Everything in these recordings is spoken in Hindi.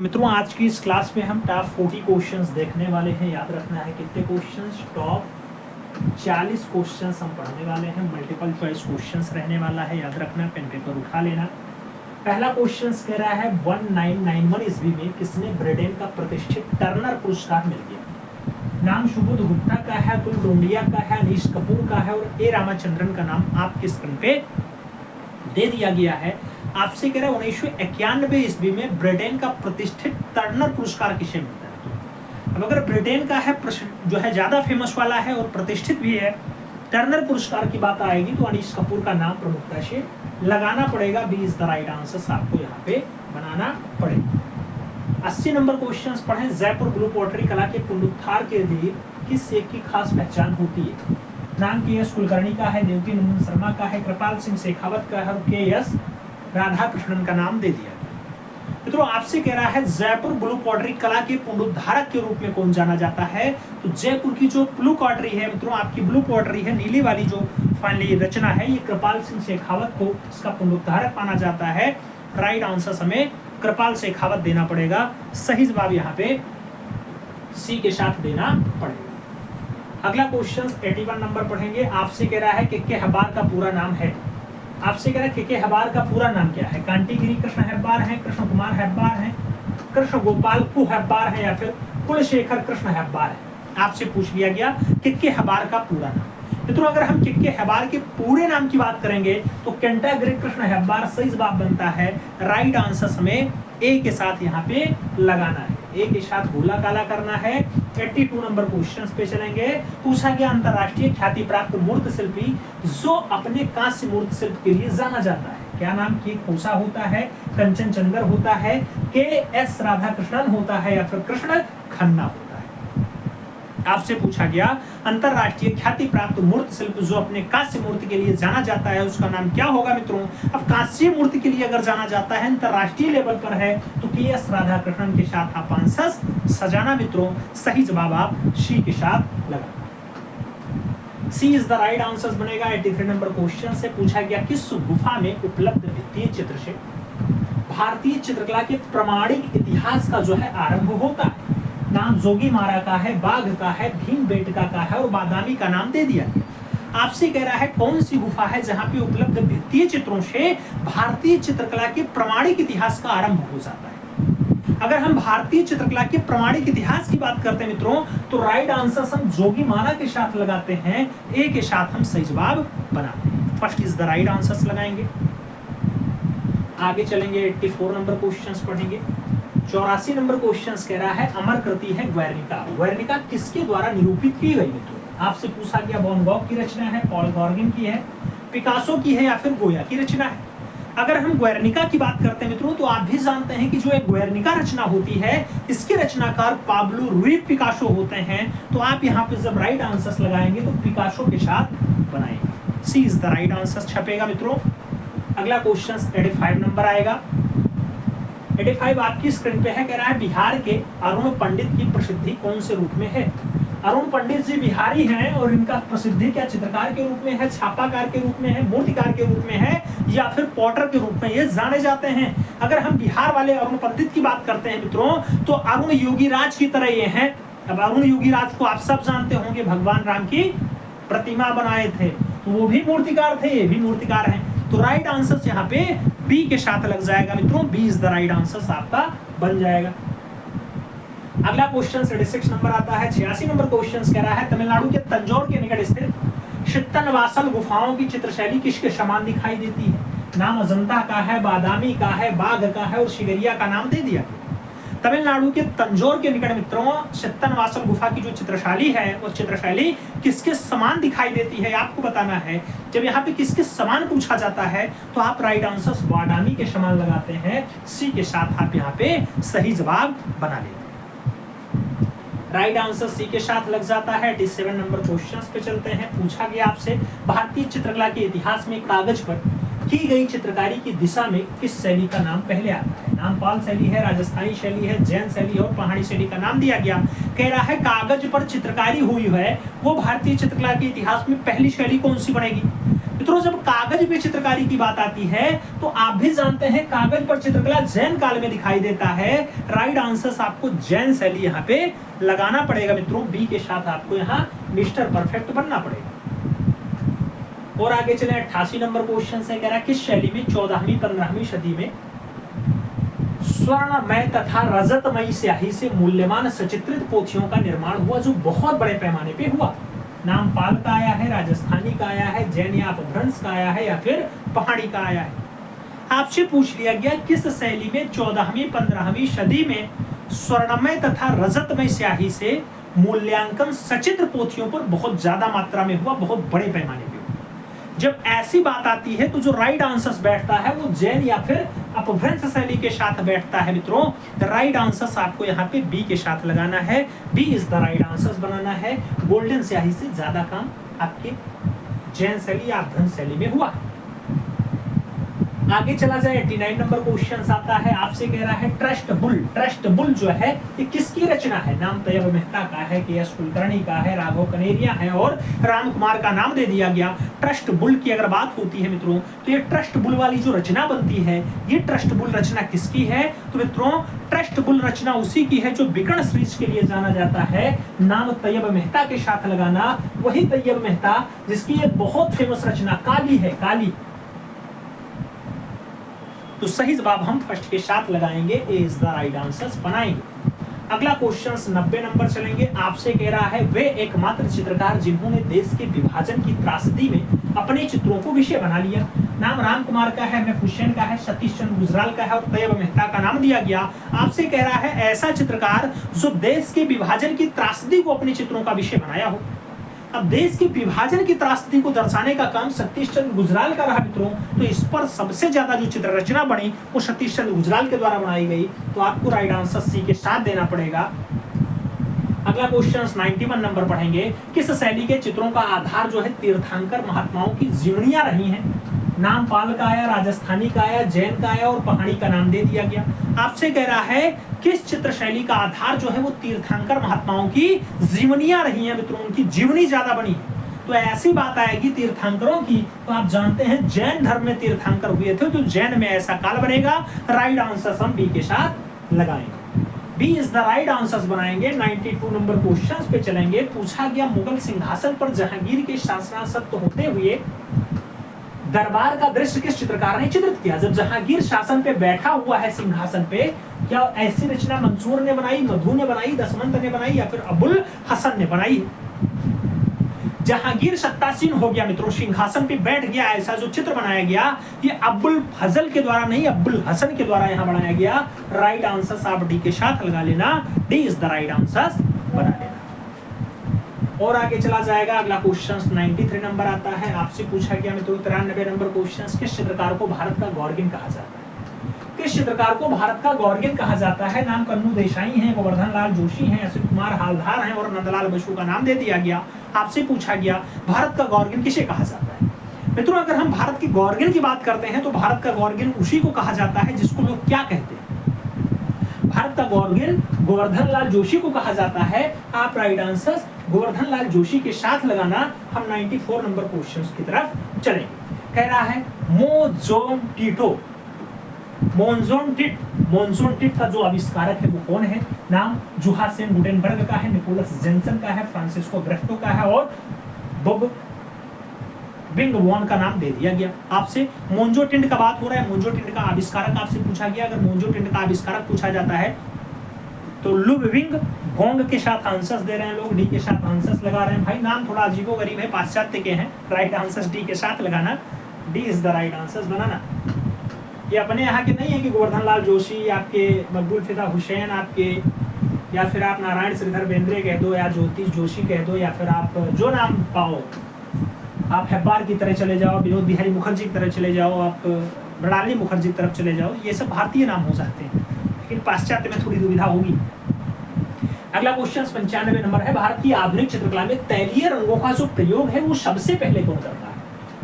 तो मित्रों आज की इस क्लास में हम टॉप 40 क्वेश्चंस देखने वाले हैं। याद रखना है कितने क्वेश्चंस, टॉप 40 क्वेश्चंस हम पढ़ने वाले हैं। मल्टीपल चॉइस क्वेश्चंस रहने वाला है, याद रखना, पेन पेपर उठा लेना। पहला क्वेश्चन कह रहा है 1991 ईस्वी में किसने ब्रिटेन का प्रतिष्ठित टर्नर पुरस्कार मिल गया। नाम सुबोध गुप्ता का है, अतुल डोंडिया का है, अनीश कपूर का है और ए रामाचंद्रन का नाम आपके स्क्रीन पे दे दिया गया है। आपसे कह रहा है 1991 ईस्वी में ब्रिटेन का प्रतिष्ठित टर्नर पुरस्कार किसे मिलता है। अब अगर ब्रिटेन का है जो है ज्यादा फेमस वाला है और प्रतिष्ठित भी है, टर्नर पुरस्कार की बात आएगी तो अनीश कपूर का नाम प्रमुखता से लगाना पड़ेगा। B is the right answer आपको यहाँ पे बनाना पड़ेगा। 80 नंबर क्वेश्चन पढ़े। जयपुर ब्लू पॉटरी कला के पुनरुद्धार के लिए किस एक की खास पहचान होती है। नाम के एस कुलकर्णी का है, देवकी नंदन शर्मा का है, कृपाल सिंह शेखावत का है और के एस राधा कृष्णन का नाम दे दिया गया। मित्रों आपसे कह रहा है जयपुर ब्लू पॉटरी कला के पुनरुद्धारक के रूप में कौन जाना जाता है। तो जयपुर की जो ब्लू पॉटरी है मित्रों, आपकी ब्लू पॉटरी है, नीली वाली जो फाइनली रचना है, ये कृपाल सिंह शेखावत को इसका पुनरुद्धारक माना जाता है। राइट आंसर हमें कृपाल शेखावत देना पड़ेगा। सही जवाब यहाँ पे सी के साथ देना पड़ेगा। अगला क्वेश्चन 81 नंबर पढ़ेंगे। आपसे कह रहा है के हबार का पूरा नाम है। आपसे कह रहा है के हबार का पूरा नाम क्या है। कांटीगिरी कृष्ण हेब्बार है, कृष्ण कुमार हेब्बार है, कृष्ण गोपाल कु हेब्बार है या फिर कुलशेखर कृष्ण हेब्बार है। आपसे पूछ लिया गया के हबार का पूरा नाम। मित्रों अगर हम के हबार के पूरे नाम की बात करेंगे तो कैंटागिरी कृष्ण हेब्बार सही जवाब बनता है। राइट आंसर हमें ए के साथ यहाँ पे लगाना है, ए के साथ गोला काला करना है। 82 नंबर क्वेश्चन पे चलेंगे। पूछा गया अंतरराष्ट्रीय ख्याति प्राप्त मूर्त शिल्पी जो अपने कांस्य मूर्त शिल्प के लिए जाना जाता है, क्या नाम की खोसा होता है, कंचन चंगर होता है, के एस राधा कृष्णन होता है या फिर कृष्ण खन्ना होता है। आपसे पूछा गया अंतरराष्ट्रीय ख्याति प्राप्त मूर्त शिल्प जो अपने कांस्य मूर्ति के लिए जाना जाता है, उसका नाम क्या होगा मित्रों। अब कांस्य मूर्ति के लिए अगर जाना जाता है, अंतरराष्ट्रीय लेवल पर है, तो के एस राधा कृष्णन के साथ आप आंसर सजाना मित्रों। सही जवाब आप सी के साथ लगा। सी इज द राइट आंसर बनेगा। 83 नंबर क्वेश्चन से पूछा गया किस गुफा में उपलब्ध भित्तीय चित्र से भारतीय चित्रकला के प्रमाणिक इतिहास का जो है आरंभ होता है। नाम जोगी मारा का है, बाघ का है, भीम बेटका का है और बादामी का नाम दे दिया गया। आपसे कह रहा है कौन सी गुफा है जहां पे उपलब्ध भित्तीय चित्रों से भारतीय चित्रकला के प्रमाणिक इतिहास का आरंभ हो जाता है। अगर हम भारतीय चित्रकला के प्रमाणिक इतिहास की बात करते हैं मित्रों, तो राइट आंसर हम जोगी मारा के साथ लगाते हैं, ए के साथ हम सही जवाब बनाते हैं। First is the right answer लगाएंगे। आगे चलेंगे। 84 नंबर क्वेश्चन पढ़ेंगे। 84 नंबर क्वेश्चन कह रहा है अमर कृति है ग्वेर्निका। ग्वेर्निका किसके द्वारा निरूपित की गई मित्रों। आपसे पूछा गया वैन गॉग की रचना है, पॉल गॉर्गिन की है, पिकासो की है या फिर गोया की रचना है। अगर हम ग्वेर्निका की बात करते हैं मित्रों, तो आप भी जानते हैं कि जो एक ग्वेर्निका रचना होती है, इसके रचनाकार पाब्लो रूई पिकासो होते हैं। तो आप यहाँ पे जब राइट आंसर लगाएंगे तो पिकासो के साथ बनाएंगे। सी इज द राइट आंसर छपेगा मित्रों। अगला क्वेश्चन 85 नंबर आएगा। 85 आपकी स्क्रीन पे है। कह रहा है बिहार के अरुण पंडित की प्रसिद्धि कौन से रूप में है। अरुण पंडित जी बिहारी हैं और इनका प्रसिद्धि क्या चित्रकार के रूप में है, छापाकार के रूप में है, मूर्तिकार के रूप में है या फिर पॉटर के रूप में ये जाने जाते हैं। अगर हम बिहार वाले अरुण पंडित की बात करते हैं मित्रों, तो अरुण योगीराज की तरह ये हैं। अब अरुण योगीराज को आप सब जानते होंगे, भगवान राम की प्रतिमा बनाए थे, तो वो भी मूर्तिकार थे, ये भी मूर्तिकार हैं। तो राइट आंसर यहाँ पे बी के साथ लग जाएगा मित्रों। B is the right answer आपका बन जाएगा। अगला क्वेश्चन 86 नंबर आता है। 86 नंबर क्वेश्चन कह रहा है तमिलनाडु के तंजौर के निकट स्थित शित्तनवासल गुफाओं की चित्रशैली किसके समान दिखाई देती है। नाम अजंता का है, बादामी का है, बाघ का है और शिगरिया का नाम दे दिया। तमिलनाडु के तंजौर के निकट मित्रों शित्तनवासल गुफा की जो चित्रशैली है, वो चित्रशैली किसके समान दिखाई देती है आपको बताना है। जब यहाँ पे किसके समान पूछा जाता है तो आप राइट आंसर बादामी के समान लगाते हैं। सी के साथ आप यहाँ पे सही जवाब बना लेते हैं। राइट आंसर सी के साथ लग जाता है। 87 नंबर क्वेश्चन पे चलते हैं। पूछा गया आपसे भारतीय चित्रकला के इतिहास में कागज पर की गई चित्रकारी की दिशा में किस शैली का नाम पहले आता है। नाम पाल शैली है, राजस्थानी शैली है, जैन शैली और पहाड़ी शैली का नाम दिया गया। कह रहा है कागज पर चित्रकारी हुई है वो भारतीय चित्रकला के इतिहास में पहली शैली कौन सी बनेगी। मित्रों जब कागज पे चित्रकारी की बात आती है तो आप भी जानते हैं कागज पर चित्रकला जैन काल में दिखाई देता है। राइट आंसर आपको जैन शैली यहाँ पे लगाना पड़ेगा मित्रों। बी के साथ आपको यहाँ मिस्टर परफेक्ट बनना पड़ेगा। और आगे चले 88 नंबर क्वेश्चन से, कह रहा है किस शैली में 14वीं 15वीं सदी में स्वर्णमय तथा रजतमयी स्याही से मूल्यवान सचित्रित पोथियों का निर्माण हुआ जो बहुत बड़े पैमाने पे हुआ। नाम पाल का आया है, राजस्थानी का आया है, जैन या अपभ्रंश का आया है या फिर पहाड़ी का आया है। आपसे पूछ लिया गया किस शैली में 14वीं 15वीं सदी में स्वर्णमय तथा रजतमय स्याही से मूल्यांकन सचित्र पोथियों पर बहुत ज्यादा मात्रा में हुआ, बहुत बड़े पैमाने पे। जब ऐसी बात आती है तो जो राइट आंसर बैठता है वो जैन या फिर अपभ्रंश शैली के साथ बैठता है मित्रों। राइट आंसर आपको यहाँ पे बी के साथ लगाना है। B is the right answer बनाना है। गोल्डन स्याही से ज्यादा काम आपके जैन शैली या अपभ्रंश शैली में हुआ। आगे चला जाए 89 नंबर क्वेश्चन आता है, आपसे कह रहा है ट्रस्ट बुल। ट्रस्ट बुल जो है ये किसकी रचना है? नाम तैयब मेहता का है, के एस कुलकर्णी का है, राघव कनेरिया है और राम कुमार का नाम दे दिया गया। ट्रस्ट बुल की अगर बात होती है मित्रों तो ये ट्रस्ट बुल वाली जो रचना बनती है ये ट्रस्ट बुल रचना किसकी है? तो मित्रों ट्रस्ट बुल रचना उसी की है जो विकर्ण सीरीज के लिए जाना जाता है। नाम तैयब मेहता के साथ लगाना, वही तैयब मेहता जिसकी एक बहुत फेमस रचना काली है, काली। तो सही जवाब हम फर्स्ट के साथ लगाएंगे, ए इज द राइट आंसर बनाएंगे। अगला क्वेश्चन 90 नंबर चलेंगे। आपसे कह रहा है वे एकमात्र चित्रकार जिन्होंने देश के विभाजन की त्रासदी में अपने चित्रों को विषय बना लिया। नाम राम कुमार का है, एम.एफ. हुसैन का है, सतीश चंद्र गुजराल का है और तैयब मेहता का नाम दिया गया। आपसे कह रहा है ऐसा चित्रकार जो देश के विभाजन की त्रासदी को अपने चित्रों का विषय बनाया हो। अब देश के विभाजन की त्रासदी को दर्शाने का काम सतीश चंद्र गुजराल का रहा मित्रों। तो इस पर सबसे ज्यादा जो चित्र रचना बनी वो सतीश चंद्र गुजराल के द्वारा बनाई गई। तो आपको राइट आंसर सी के साथ देना पड़ेगा। अगला क्वेश्चन 91 नंबर पढ़ेंगे। किस शैली के चित्रों का आधार जो है तीर्थंकर महात्माओं की जीवनियां रही हैं? नाम पाल का आया, राजस्थानी का आया, जैन का आया और पहाड़ी का नाम दे दिया गया। आपसे कह रहा है किस चित्र शैली का आधार जो है वो तीर्थंकर महात्माओं की जीवनियां रही हैं मित्रों, उनकी जीवनी ज्यादा बनी है। तो ऐसी बात आएगी तीर्थंकरों की तो आप जानते हैं जैन धर्म में तीर्थंकर हुए थे, तो जैन में ऐसा काल बनेगा। राइट आंसर हम बी के साथ लगाएंगे, B is the right answer बनाएंगे। 92 नंबर क्वेश्चन पे चलेंगे। पूछा गया मुगल सिंहासन पर जहांगीर के शासनासक्त होते हुए दरबार का दृश्य किस चित्रकार ने चित्रित किया? जब जहांगीर शासन पे बैठा हुआ है सिंहासन पे, क्या ऐसी रचना मंसूर ने बनाई, मधु ने बनाई, दसवंत ने बनाई या फिर अबुल हसन ने बनाई? जहांगीर सत्तासीन हो गया मित्रों, सिंहासन पे बैठ गया, ऐसा जो चित्र बनाया गया ये अबुल फजल के द्वारा नहीं, अबुल हसन के द्वारा यहाँ बनाया गया। राइट आंसर आप डी के साथ लगा लेना, D is the right answer बना लेना। और आगे चला जाएगा। अगला क्वेश्चन 93 नंबर आता है। आपसे पूछा गया मित्रों 93 नंबर क्वेश्चन, किस चित्रकार को भारत का गॉर्गिन कहा जाता है? किस चित्रकार को भारत का गॉर्गिन कहा जाता है? नाम कन्नू देसाई हैं, गोवर्धन लाल जोशी हैं, अश्विन कुमार हालधार हैं और नंदलाल बसु का नाम दे दिया गया। आपसे पूछा गया भारत का गॉर्गिन किसे कहा जाता है? मित्रों अगर हम भारत की गॉर्गिन की बात करते हैं तो भारत का गॉर्गिन उसी को कहा जाता है जिसको लोग क्या कहते हैं? भारत का गॉर्गिन गोवर्धन लाल जोशी को कहा जाता है। आप राइट आंसर गोवर्धन लाल जोशी के साथ लगाना। हम 94 नंबर क्वेश्चन की तरफ चलेंगे। कह रहा है मोनजोन टिट का जो आविष्कारक है वो कौन है? नाम जोहासेन गुटेनबर्ग का है, निकोलस जेंसन का है, फ्रांसिस्को ग्रेफ्टो का है और बब बिंग वॉन का नाम दे दिया गया। आपसे मोन्जो टिंट का बात हो रहा है, मोन्जो टिंट का आविष्कारक आपसे पूछा गया। अगर मोन्जो टिंट का आविष्कारक पूछा जाता है तो लुडविग गोंग के साथ आंसर्स दे रहे हैं लोग, डी के साथ आंसर्स लगा रहे हैं। भाई नाम थोड़ा अजीबोगरीब है, पाश्चात्य के हैं। राइट आंसर डी के साथ लगाना, D is the right answer बनाना। ये अपने यहाँ के नहीं है कि गोवर्धन लाल जोशी, आपके मकबूल फिदा हुसैन, आपके या फिर आप नारायण श्रीधर बेंद्रे कह दो या ज्योतिष जोशी कह दो या फिर आप जो नाम पाओ, आप हेब्बार की तरह चले जाओ, विनोद बिहारी मुखर्जी की तरह चले जाओ, आप मृणालिनी मुखर्जी की तरफ चले जाओ, ये सब भारतीय नाम हो जाते हैं, लेकिन पाश्चात्य में थोड़ी दुविधा होगी। अगला क्वेश्चन 95 नंबर है। भारत की आधुनिक चित्रकला में तैलीय रंगों का जो प्रयोग है वो सबसे पहले कौन करता है?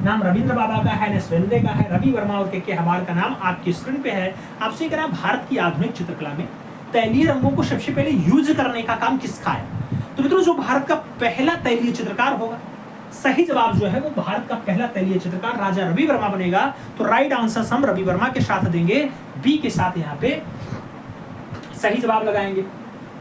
नाम रविंद्र बाबा का है, नेस्वेंदे का है, रवि वर्मा और के हबार का नाम आपकी स्क्रीन पे है। आपसे कह रहा भारत की आधुनिक चित्रकला में तैलीय रंगों को सबसे पहले यूज करने का काम किसका है? तो मित्रों जो भारत का पहला तैलीय चित्रकार होगा, सही जवाब जो है वो भारत का पहला तैलीय चित्रकार राजा रवि वर्मा बनेगा। तो राइट आंसर हम रवि वर्मा के साथ देंगे, बी के साथ यहाँ पे सही जवाब लगाएंगे।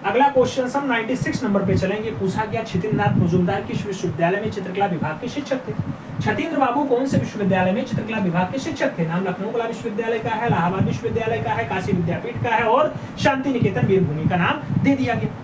अगला क्वेश्चन हम 96 नंबर पे चलेंगे। पूछा गया छतीन्द्रनाथ मजूमदार किस विश्वविद्यालय में चित्रकला विभाग के शिक्षक थे? छतीन्द्र बाबू कौन से विश्वविद्यालय में चित्रकला विभाग के शिक्षक थे? नाम लखनऊ कला विश्वविद्यालय का है, इलाहाबाद विश्वविद्यालय का है, काशी विद्यापीठ का है और शांति निकेतन वीरभूमि का नाम दे दिया गया।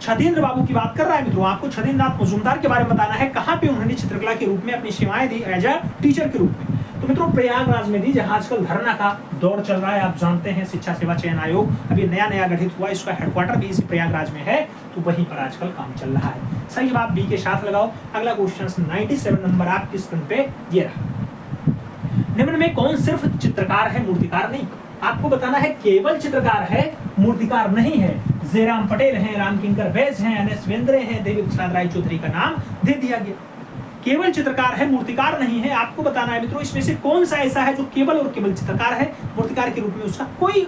छतीन्द्र बाबू की बात कर रहा है मित्रों, आपको छतीन्द्रनाथ मजूमदार के बारे में बताना है, कहाँ पे उन्होंने चित्रकला के रूप में अपनी सेवाएं दी एज अ टीचर के रूप में। तो मित्रों प्रयागराज में दी, जहां आजकल धरना का दौर चल रहा है। आप जानते हैं शिक्षा सेवा चयन आयोग अभी नया गठित हुआ, इसका हेडक्वार्टर भी इसी प्रयागराज में है, तो वहीं पर आजकल काम चल रहा है। सही जवाब बी के साथ लगाओ। अगला क्वेश्चन 97 नंबर आपकी स्क्रीन पे ये रहा। निम्न में कौन सिर्फ चित्रकार है, मूर्तिकार नहीं? आपको बताना है केवल चित्रकार है, मूर्तिकार नहीं है। जयराम पटेल हैं, रामकिंकर बैस हैं, NS वेंद्रे हैं, देवी प्रसाद राय चौधरी का नाम दे दिया गया। केवल चित्रकार है, मूर्तिकार नहीं है। आपको बताना है मित्रों इसमें से कौन सा ऐसा है जो केवल और केवल चित्रकार है, मूर्तिकार के रूप में उसका कोई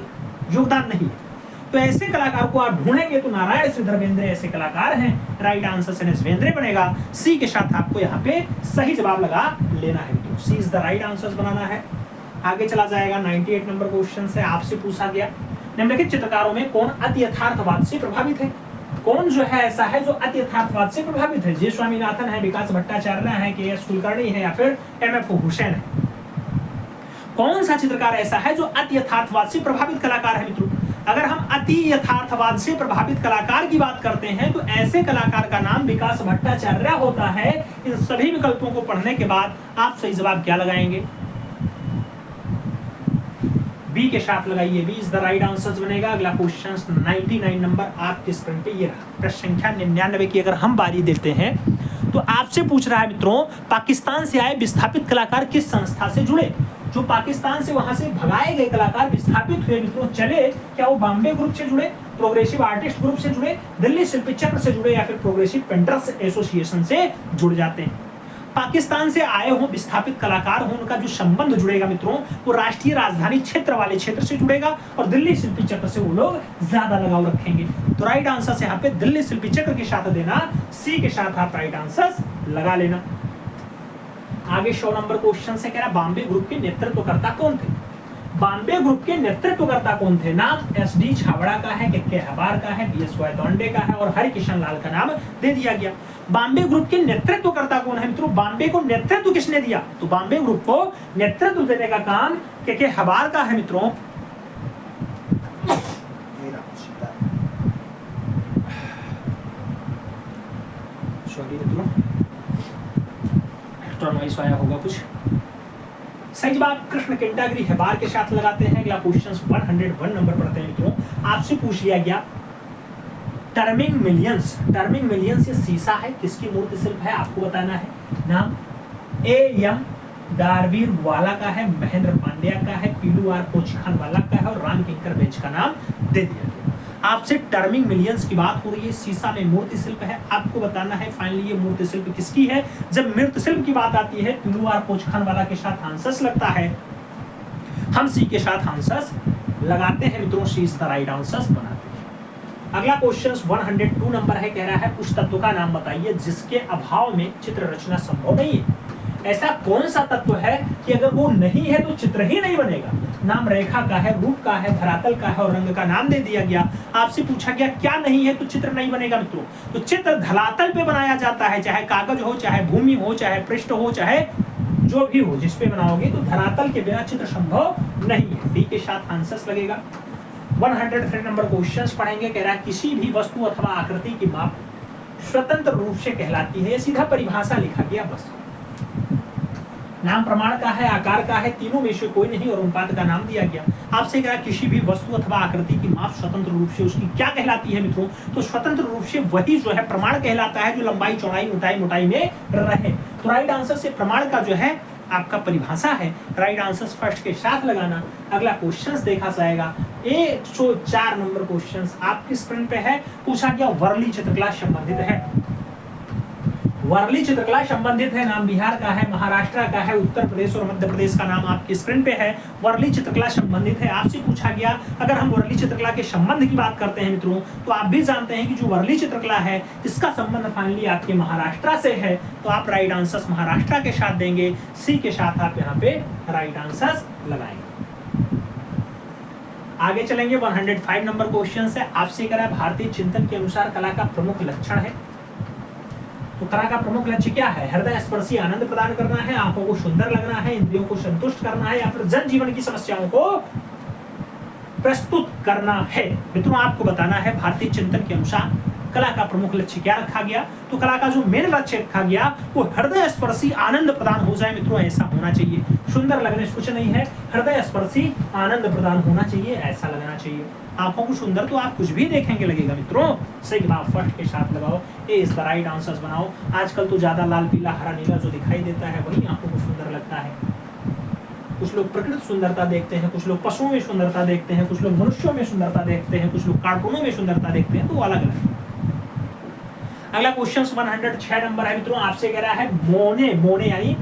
योगदान नहीं है। तो ऐसे कलाकार को आप ढूंढेंगे तो नारायण श्रीधर बेंद्रे ऐसे कलाकार हैं। राइट आंसर NS वेंद्रे बनेगा। सी के साथ आपको यहाँ पे सही जवाब लगा लेना है मित्रों, सी इज द राइट आंसर बनाना है। आगे चला जाएगा 98 नंबर क्वेश्चन से आपसे पूछा गया निम्नलिखित चित्रकारों में कौन अति यथार्थवाद से प्रभावित है? कौन जो है ऐसा है जो अति यथार्थवाद से प्रभावित है? जे स्वामीनाथन है, विकास भट्टाचार्य है, KS कुलकर्णी है या फिर MF हुसैन है? कौन सा चित्रकार ऐसा है जो अति यथार्थवाद से प्रभावित कलाकार है मित्रों? अगर हम अति यथार्थवाद से प्रभावित कलाकार की बात करते हैं तो ऐसे कलाकार का नाम विकास भट्टाचार्य होता है। इन सभी विकल्पों को पढ़ने के बाद आप सही जवाब क्या लगाएंगे? बी के साथ लगाइए, B is the right answer बनेगा। अगला क्वेश्चन 99 नंबर आपके स्क्रीन पे ये रहा। प्रश्न संख्या 99 की अगर हम बारी देते हैं तो आपसे पूछ रहा है मित्रों, पाकिस्तान से आए विस्थापित कलाकार किस संस्था से जुड़े? जो पाकिस्तान से वहां से भगाए गए कलाकार विस्थापित हुए मित्रों चले, क्या वो बॉम्बे ग्रुप से जुड़े, प्रोग्रेसिव आर्टिस्ट ग्रुप से जुड़े, दिल्ली शिल्पी चक्र से जुड़े या फिर प्रोग्रेसिव पेंटर्स एसोसिएशन से जुड़ जाते हैं? पाकिस्तान से आए हो विस्थापित कलाकार हो, उनका जो संबंध जुड़ेगा मित्रों वो राष्ट्रीय राजधानी क्षेत्र वाले क्षेत्र से जुड़ेगा और दिल्ली शिल्पी चक्र से वो लोग ज्यादा लगाव रखेंगे। तो राइट आंसर से यहाँ पे दिल्ली शिल्पी चक्र के साथ देना, सी के साथ आप राइट आंसर लगा लेना। आगे 100 नंबर क्वेश्चन से कह रहा बॉम्बे ग्रुप के नेतृत्वकर्ता कौन थे? बॉम्बे ग्रुप के नेतृत्वकर्ता कौन थे? नाम SD छाबड़ा का है, के हबार का है, BS वायदौंडे का है और हरिकिशन लाल का नाम दे दिया गया। बॉम्बे ग्रुप के नेतृत्वकर्ता कौन है मित्रों? बॉम्बे को नेतृत्व किसने दिया? तो बॉम्बे ग्रुप को नेतृत्व देने का काम के हबार का है मित्रों। सॉरी मित्रों, नॉइस आया होगा कुछ। सही जवाब कृष्ण केंटागिरी हेबार के साथ लगाते हैं। अगला क्वेश्चन 101 नंबर पढ़ते हैं मित्रों। आपसे पूछ लिया गया टर्मिंग मिलियंस ये शीशा है, किसकी मूर्ति शिल्प है? आपको बताना है। नाम AM डारवीर वाला का है, महेंद्र पांड्या का है, PUR पोचखान वाला का है और राम किंकर बेच का नाम दे दिया गया। आपसे टर्मिंग मिलियंस की बात हो रही है, शीशा में मूर्ति शिल्प है, आपको बताना है फाइनली ये मूर्ति शिल्प किसकी है। जब मृत शिल्प की बात आती है PUR पोचखान वाला के साथ आंसर्स लगता है, हम सी के साथ आंसर्स लगाते हैं मित्रों, सी इज द राइट आंसर्स बनाते हैं। अगला क्वेश्चन 102 नंबर है, कह रहा है उस तत्व का नाम बताइए जिसके अभाव में चित्र रचना संभव नहीं है। ऐसा कौन सा तत्व है कि अगर वो नहीं है तो चित्र ही नहीं बनेगा? नाम रेखा का है, रूप का है, धरातल का है और रंग का नाम दे दिया गया। आपसे पूछा गया क्या नहीं है तो चित्र नहीं बनेगा मित्रों? तो चित्र धरातल पे बनाया जाता है, चाहे कागज हो, चाहे भूमि हो, चाहे पृष्ठ हो, चाहे जो भी हो, जिस पे बनाओगे तो धरातल के बिना चित्र संभव नहीं है। डी के साथ आंसर्स लगेगा। 103 नंबर क्वेश्चंस पढ़ेंगे। कह रहा है किसी भी वस्तु अथवा आकृति की माप स्वतंत्र रूप से कहलाती है। सीधा परिभाषा लिखा गया बस। नाम प्रमाण का है, आकार का है, तीनों में से कोई नहीं और अनुपात का नाम दिया गया। आपसे कहा किसी भी वस्तु अथवा आकृति की माप स्वतंत्र रूप से उसकी क्या कहलाती है मित्रों? तो स्वतंत्र रूप से वही जो है प्रमाण कहलाता है जो लंबाई चौड़ाई मोटाई में रहे। तो राइट आंसर से प्रमाण का जो है आपका परिभाषा है। राइट आंसर फर्स्ट के साथ लगाना। अगला क्वेश्चन देखा जाएगा 104 नंबर क्वेश्चन आपकी स्क्रीन पे है। पूछा गया वर्ली चित्रकला संबंधित है। वर्ली चित्रकला संबंधित है, नाम बिहार का है, महाराष्ट्र का है, उत्तर प्रदेश और मध्य प्रदेश का नाम आपकी स्क्रीन पे है। वर्ली चित्रकला संबंधित है। आपसे पूछा गया अगर हम वर्ली चित्रकला के संबंध की बात करते हैं मित्रों, तो आप भी जानते हैं कि जो वर्ली चित्रकला है इसका संबंध फाइनली आपके महाराष्ट्र से है, तो आप राइट आंसर्स महाराष्ट्र के साथ देंगे, सी के साथ आप यहाँ पे राइट आंसर्स लगाएंगे। आगे चलेंगे 105 नंबर क्वेश्चन है। आपसे करा भारतीय चिंतन के अनुसार कला का प्रमुख लक्षण है, तो कला का प्रमुख लक्ष्य क्या है? हृदय स्पर्शी आनंद प्रदान करना है, आंखों को सुंदर लगना है, इंद्रियों को संतुष्ट करना है, या फिर जन जीवन की समस्याओं को प्रस्तुत करना है। मित्रों आपको बताना है भारतीय चिंतन के अनुसार कला का प्रमुख लक्ष्य क्या रखा गया। तो कला का जो मेन लक्ष्य रखा गया वो हृदय स्पर्शी आनंद प्रदान हो जाए। मित्रों ऐसा होना चाहिए, सुंदर लगने से कुछ नहीं है, हृदय स्पर्शी आनंद प्रदान होना चाहिए, ऐसा लगना चाहिए। आंखों को सुंदर तो आप कुछ भी देखेंगे लगेगा मित्रों। सही जवाब फर्स्ट के साथ लगाओ, ए इज द राइट आंसर्स बनाओ। आजकल तो ज्यादा लाल पीला हरा नीला जो दिखाई देता है वही आंखों को सुंदर लगता है। कुछ लोग प्रकृति सुंदरता देखते हैं, कुछ लोग पशुओं में सुंदरता देखते हैं, कुछ लोग मनुष्यों में सुंदरता देखते हैं, कुछ लोग कार्टूनों में सुंदरता देखते हैं, तो अलग अलग। अगला क्वेश्चन 106 नंबर है मित्रों। आपसे कह रहा है मोने यानी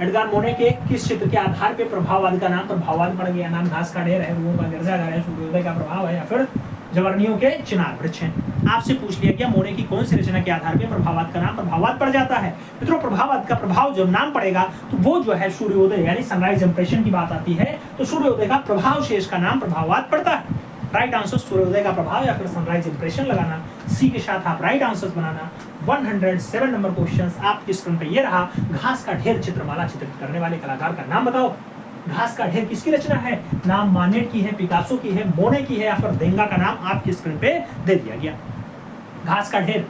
एडगार मोने के किस चित्र के आधार पे प्रभाववाद का नाम प्रभाववाद पड़ गया? नाम घास का ढेर है, रूहों का गिरजाघर है, सूर्योदय का प्रभाव है, या फिर जवर्नियों के चिनार वृक्ष हैं। आपसे पूछ लिया गया मोने की कौन सी रचना के आधार पे प्रभाववाद का नाम प्रभाववाद पड़ जाता है। मित्रों प्रभाववाद का प्रभाव जब नाम पड़ेगा तो वो जो है सूर्योदय यानी सनराइज इंप्रेशन की बात आती है, तो सूर्योदय का प्रभाव शेष का नाम प्रभाववाद पड़ता है। राइट आंसर सूर्योदय का प्रभाव या फिर सनराइज इंप्रेशन लगाना, सी के साथ आप राइट आंसर्स बनाना। 107 नंबर क्वेश्चन आपकी स्क्रीन पे ये रहा, घास का ढेर चित्रमाला चित्रित करने वाले कलाकार का नाम बताओ। घास का ढेर किसकी रचना है? नाम मानेट की है, पिकासो की है, मोने की है, या फिर देंगा का नाम आपकी स्क्रीन पे दे दिया गया। घास का ढेर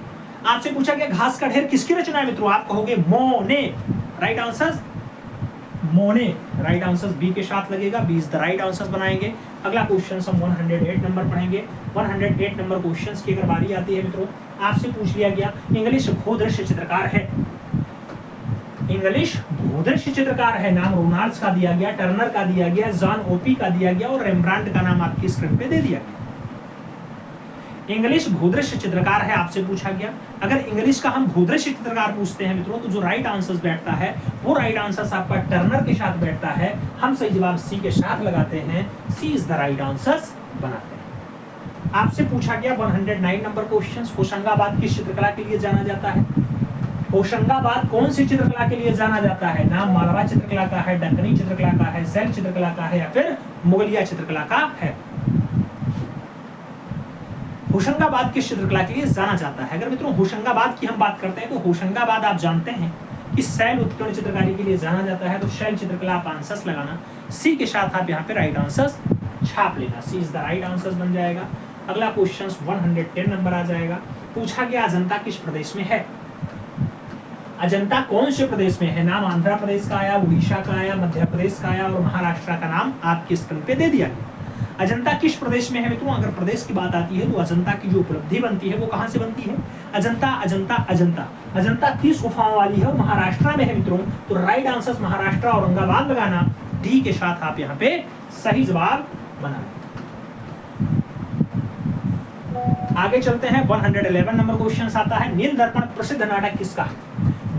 आपसे पूछा गया घास का ढेर किसकी रचना है मित्रों? आप कहोगे Monet. Right answer Monet, right answers B के साथ लगेगा, B is the right answers बनाएंगे। अगला क्वेश्चन हम 108 नंबर पढ़ेंगे। 108 नंबर क्वेश्चंस की अगर बारी आती है मित्रों, आपसे पूछ लिया गया इंग्लिश भूदृश्य चित्रकार है, इंग्लिश भूदृश्य चित्रकार है, नाम रोनाल्ड्स का दिया गया, टर्नर का दिया गया, जॉन ओपी का दिया गया और रेम्ब्रांड का नाम आपकी स्क्रीन पे दे दिया गया। इंग्लिश भूदृश्य चित्रकार है आपसे पूछा गया। अगर इंग्लिश का हम भूदृश्य चित्रकार पूछते हैं मित्रों, तो जो राइट आंसर्स बैठता है वो राइट आंसर्स आपका टर्नर के साथ बैठता है। हम सही जवाब सी के साथ लगाते हैं, सी इज द राइट आंसर्स बनाते हैं। आपसे पूछा गया 109 नंबर क्वेश्चन, होशंगाबाद किस चित्रकला के लिए जाना जाता है? होशंगाबाद कौन सी चित्रकला के लिए जाना जाता है? नाम मालवा चित्रकला का है, डंकनी चित्रकला का है, सैल चित्रकला का है, या फिर मुगलिया चित्रकला का है? होशंगाबाद किस चित्रकला के लिए जाना जाता है? अगर मित्रों होशंगाबाद की हम बात करते हैं तो होशंगाबाद आप जानते हैं कि शैल उत्कीर्ण चित्रकारी के लिए जाना जाता है, तो शैल चित्रकला आप आंसर्स लगाना, सी के साथ आप यहाँ पे राइट आंसर्स छाप लेना, सी इज द राइट आंसर्स बन जाएगा। अगला क्वेश्चन 110 नंबर आ जाएगा। पूछा गया अजंता किस प्रदेश में है? अजंता कौन से प्रदेश में है? नाम आंध्र प्रदेश का आया, उड़ीसा का आया, मध्य प्रदेश का आया और महाराष्ट्र का नाम आपकी स्क्रीन पे दे दिया गया। अजंता किस प्रदेश में है मित्रों? अगर प्रदेश की बात आती है तो अजंता की जो उपलब्धि बनती है वो कहां से बनती है? अजंता अजंता अजंता अजंता 30 गुफाओं वाली है और महाराष्ट्र में है मित्रों, तो राइट आंसर महाराष्ट्र औरंगाबाद लगाना, डी के साथ आप यहाँ पे सही जवाब बनाना। आगे चलते हैं 111 नंबर क्वेश्चन आता है, नील दर्पण प्रसिद्ध नाटक किसका है?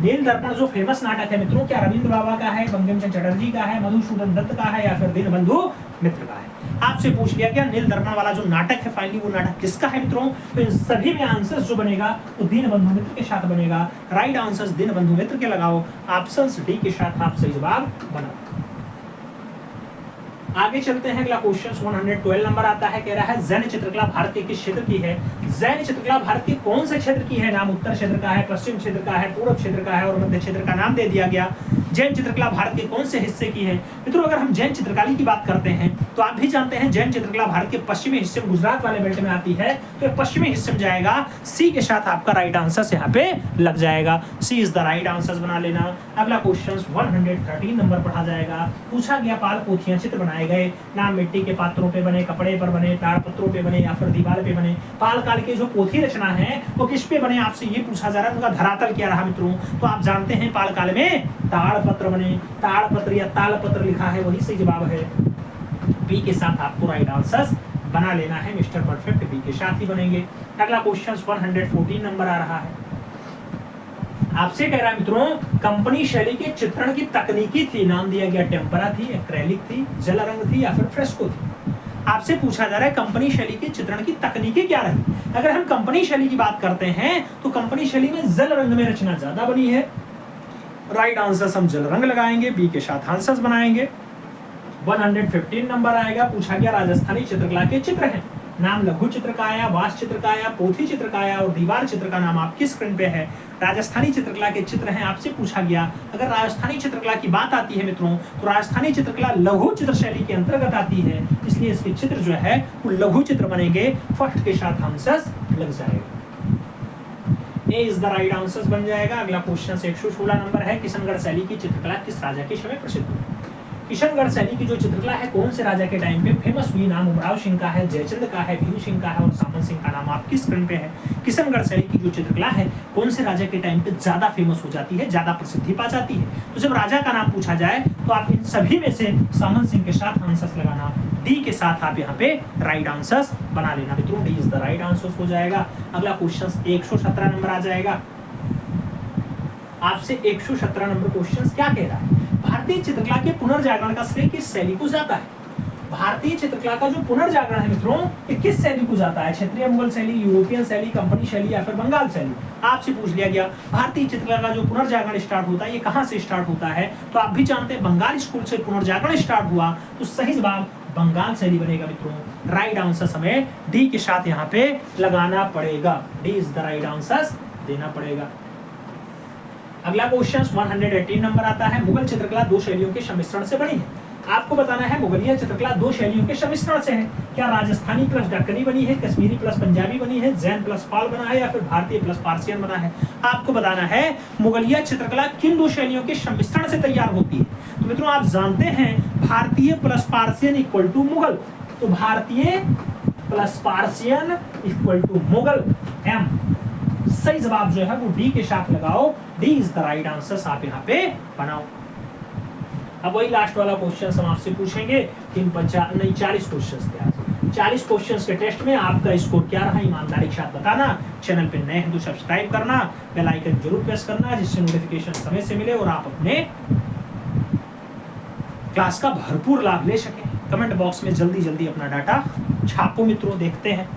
नील दर्पण जो फेमस नाटक है मित्रों, क्या रविंद्र बाबा का है, बंकिम चंद्र चटर्जी का है, मधुसूदन दत्त का है, या फिर दीनबंधु मित्र का है? आपसे पूछ लिया गया नील दर्पण वाला जो नाटक है फाइनली वो नाटक किसका है मित्रों? तो इन सभी में आंसर्स जो बनेगा वो दीनबंधु मित्र के साथ बनेगा। राइट आंसर्स दीनबंधु मित्र के लगाओ, ऑप्शंस डी के साथ आप सही जवाब बनाओ। आगे चलते हैं, अगला क्वेश्चन 112 नंबर आता है, कह रहा है जैन चित्रकला भारत के किस क्षेत्र की है? जैन चित्रकला भारत के कौन से क्षेत्र की है? नाम उत्तर क्षेत्र का है, पश्चिम क्षेत्र का है, पूर्व क्षेत्र का है और मध्य क्षेत्र का नाम दे दिया गया। जैन चित्रकला भारत के कौन से हिस्से की है? मित्रों अगर हम जैन चित्रकारी की बात करते हैं तो आप भी जानते हैं जैन चित्रकला भारत के पश्चिमी हिस्से में गुजरात वाले बेल्ट में आती है, तो पश्चिमी हिस्से में जाएगा, सी के साथ आपका राइट आंसर यहाँ पे लग जाएगा, सी इज द राइट आंसर बना लेना। अगला क्वेश्चन 113 नंबर पढ़ा जाएगा। पूछा गया पाल पोथियां चित्र बनाए गए, नाम मिट्टी के पात्रों पे बने, कपड़े पर बने, ताड़पत्रों पे बने या फिर दीवार पे बने। पाल काल के जो पोथी रचना है वो किस पे बने आपसे ये पूछा जा रहा है, उनका धरातल क्या रहा मित्रों? तो आप जानते हैं पाल काल में ताड़पत्र बने, ताड़पत्र या तालपत्र लिखा है वही सही जवाब है, बी के साथ आपको राइट आंसर बना लेना है, मिस्टर परफेक्ट बी के साथ ही बनेंगे। अगला क्वेश्चन 114 नंबर आ रहा है। आपसे कह रहा है मित्रों, कंपनी शैली के चित्रण की तकनीकी थी, नाम दिया गया टेम्परा थी, एक्रेलिक थी, जल रंग थी या फिर फ्रेस्को थी। आपसे पूछा जा रहा है कंपनी शैली के चित्रण की तकनीकी क्या रही। अगर हम कंपनी शैली की बात करते हैं तो कंपनी शैली में जल रंग में रचना ज्यादा बनी है। राइट आंसर हम जल रंग लगाएंगे, बी के साथ आंसर्स बनाएंगे। 115 नंबर आएगा। पूछा गया राजस्थानी चित्रकला के चित्र हैं, नाम लघु चित्र का आया, वास चित्र का आया, पोथी चित्र का आया और दीवार चित्र का नाम आपकी स्क्रीन पे है। राजस्थानी चित्रकला के चित्र हैं। आपसे पूछा गया अगर राजस्थानी चित्रकला की बात आती है मित्रों तो राजस्थानी चित्रकला लघु चित्र शैली के अंतर्गत आती है, इसलिए इसके चित्र जो है वो लघु चित्र बनेंगे। फर्स्ट के साथ आंसर्स लग जाएगा, ए इज द राइट आंसर्स बन जाएगा। अगला क्वेश्चन 116 नंबर है, किशनगढ़ शैली की चित्रकला किस राजा के समय प्रसिद्ध हुई। किशनगढ़ शैली की जो चित्रकला है कौन से राजा के टाइम पे फेमस हुई। नाम उमराव सिंह का है, जयचंद का है, भीम सिंह का है और सामंत सिंह का नाम आपकी स्क्रीन पे है। किशनगढ़ शैली की जो चित्रकला है कौन से राजा के टाइम पे ज्यादा फेमस हो जाती है, ज्यादा प्रसिद्धि पा जाती है। तो जब राजा का नाम पूछा जाए तो आप इन सभी में से सामंत सिंह के साथ आंसर्स लगाना, डी के साथ आप यहाँ पे राइट आंसर्स बना लेना मित्रों, D is the right answers हो जाएगा। अगला क्वेश्चन 117 नंबर आ जाएगा। आपसे 117 नंबर क्वेश्चन क्या कह रहा है, भारतीय चित्रकला के पुनर्जागरण का श्रेय किस शैली को जाता है। भारतीय चित्रकला का जो पुनर्जागरण है मित्रों ये किस शैली को जाता है, क्षेत्रीय मुगल शैली, यूरोपियन शैली, कंपनी शैली या फिर बंगाल शैली। आपसे पूछ लिया गया भारतीय चित्रकला का जो पुनर्जागरण स्टार्ट होता है ये कहां से स्टार्ट होता है, तो आप भी जानते हैं बंगाल स्कूल से पुनर्जागरण स्टार्ट हुआ, तो सही जवाब बंगाल शैली बनेगा मित्रों। राइट आंसर हमें डी के साथ यहाँ पे लगाना पड़ेगा, D is the right answer देना पड़ेगा। अगला क्वेश्चन 118 नंबर आता है, मुगल चित्रकला दो शैलियों के सम्मिश्रण से बनी है। आपको बताना है मुगलिया चित्रकला दो शैलियों के सम्मिश्रण से है। क्या राजस्थानी प्लस दक्कनी बनी है, कश्मीरी प्लस पंजाबी बनी है, जैन प्लस पाल बना है या फिर भारतीय प्लस पारसियन बना है। आपको बताना है मुगलिया चित्रकला किन दो शैलियों के सम्मिश्रण से तैयार होती है। तो मित्रों आप जानते हैं भारतीय plus Persian equal to Mughal, तो भारतीय plus Persian equal to Mughal, एम सही जवाब जो है वो डी के साथ लगाओ, D is the right answer आप यहाँ पे बनाओ। अब वही लास्ट वाला क्वेश्चन हम आपसे पूछेंगे, 40 क्वेश्चन थे। 40 क्वेश्चन के टेस्ट में आपका स्कोर क्या रहा ईमानदारी के साथ बताना। चैनल पे नए हैं तो सब्सक्राइब करना, बेल आइकन जरूर प्रेस करना जिससे नोटिफिकेशन समय से मिले और आप अपने क्लास का भरपूर लाभ ले सकें। कमेंट बॉक्स में जल्दी जल्दी अपना डाटा छापो मित्रों, देखते हैं।